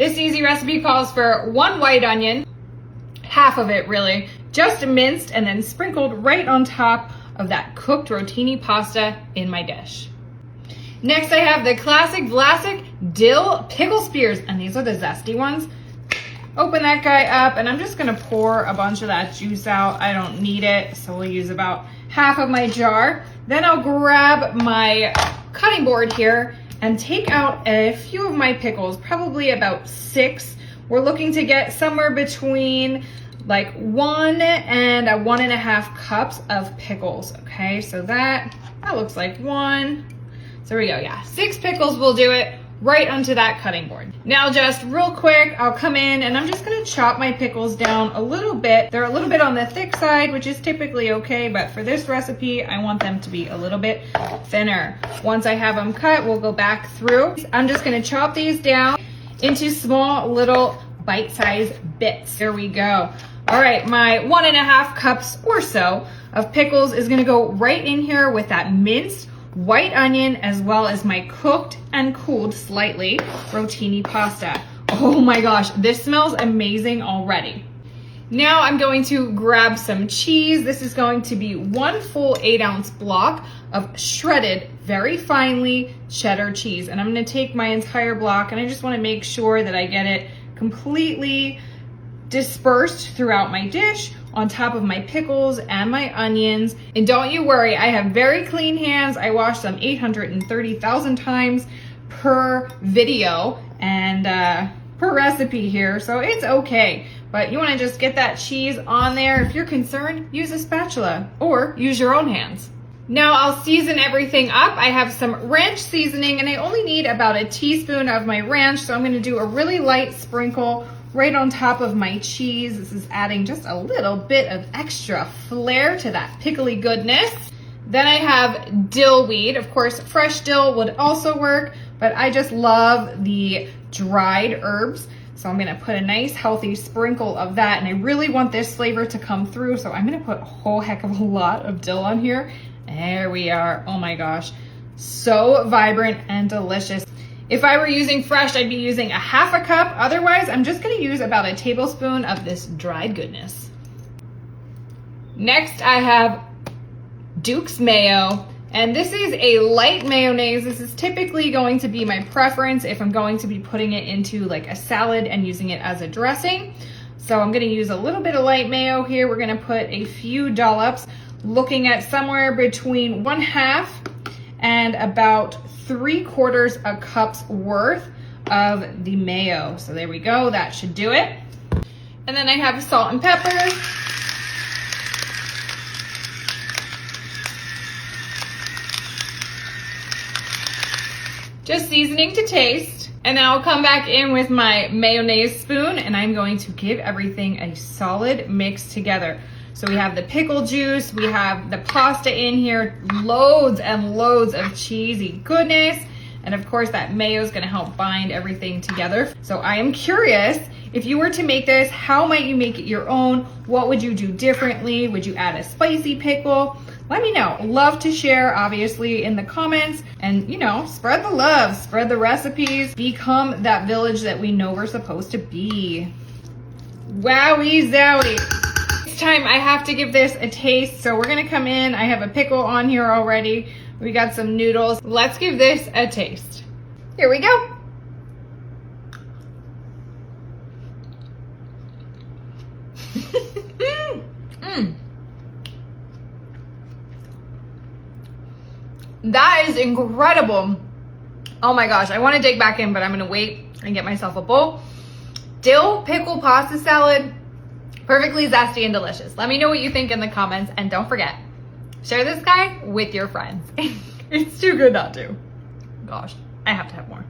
This easy recipe calls for 1 white onion, half of it really, just minced and then sprinkled right on top of that cooked rotini pasta in my dish. Next I have the classic Vlasic dill pickle spears, and these are the zesty ones. Open that guy up, and I'm just gonna pour a bunch of that juice out. I don't need it, so we'll use about half of my jar. Then I'll grab my cutting board here and take out a few of my pickles, probably about 6. We're looking to get somewhere between like 1 and 1.5 cups of pickles. Okay, so that looks like 1. So there we go, yeah, 6 pickles will do it right onto that cutting board. Now just real quick, I'll come in and I'm just gonna chop my pickles down a little bit. They're a little bit on the thick side, which is typically okay, but for this recipe, I want them to be a little bit thinner. Once I have them cut, we'll go back through. I'm just gonna chop these down into small little bite-sized bits. There we go. All right, my 1.5 cups or so of pickles is gonna go right in here with that minced white onion, as well as my cooked and cooled slightly rotini pasta. Oh my gosh, this smells amazing already. Now I'm going to grab some cheese. This is going to be 1 full 8-ounce block of shredded, very finely cheddar cheese. And I'm gonna take my entire block, and I just wanna make sure that I get it completely dispersed throughout my dish, on top of my pickles and my onions. And don't you worry, I have very clean hands. I wash them 830,000 times per video and per recipe here, so it's okay. But you wanna just get that cheese on there. If you're concerned, use a spatula or use your own hands. Now I'll season everything up. I have some ranch seasoning, and I only need about a teaspoon of my ranch, so I'm gonna do a really light sprinkle right on top of my cheese. This is adding just a little bit of extra flair to that pickly goodness. Then I have dill weed. Of course, fresh dill would also work, but I just love the dried herbs. So I'm gonna put a nice healthy sprinkle of that, and I really want this flavor to come through, so I'm gonna put a whole heck of a lot of dill on here. There we are. Oh my gosh, so vibrant and delicious. If I were using fresh, I'd be using a 1/2 cup. Otherwise, I'm just gonna use about a tablespoon of this dried goodness. Next, I have Duke's mayo, and this is a light mayonnaise. This is typically going to be my preference if I'm going to be putting it into like a salad and using it as a dressing. So I'm gonna use a little bit of light mayo here. We're gonna put a few dollops, looking at somewhere between 1/2 and about 3/4 cups worth of the mayo. So there we go, that should do it. And then I have salt and pepper. Just seasoning to taste. And then I'll come back in with my mayonnaise spoon, and I'm going to give everything a solid mix together. So we have the pickle juice, we have the pasta in here, loads and loads of cheesy goodness. And of course that mayo is gonna help bind everything together. So I am curious, if you were to make this, how might you make it your own? What would you do differently? Would you add a spicy pickle? Let me know. Love to share, obviously, in the comments. And you know, spread the love, spread the recipes, become that village that we know we're supposed to be. Wowie zowie. Time I have to give this a taste, so we're gonna come in. I have a pickle on here already. We got some noodles. Let's give this a taste. Here we go. That is incredible. Oh my gosh, I want to dig back in, but I'm gonna wait and get myself a bowl. Dill pickle pasta salad. Perfectly zesty and delicious. Let me know what you think in the comments, and don't forget, share this guy with your friends. It's too good not to. Gosh, I have to have more.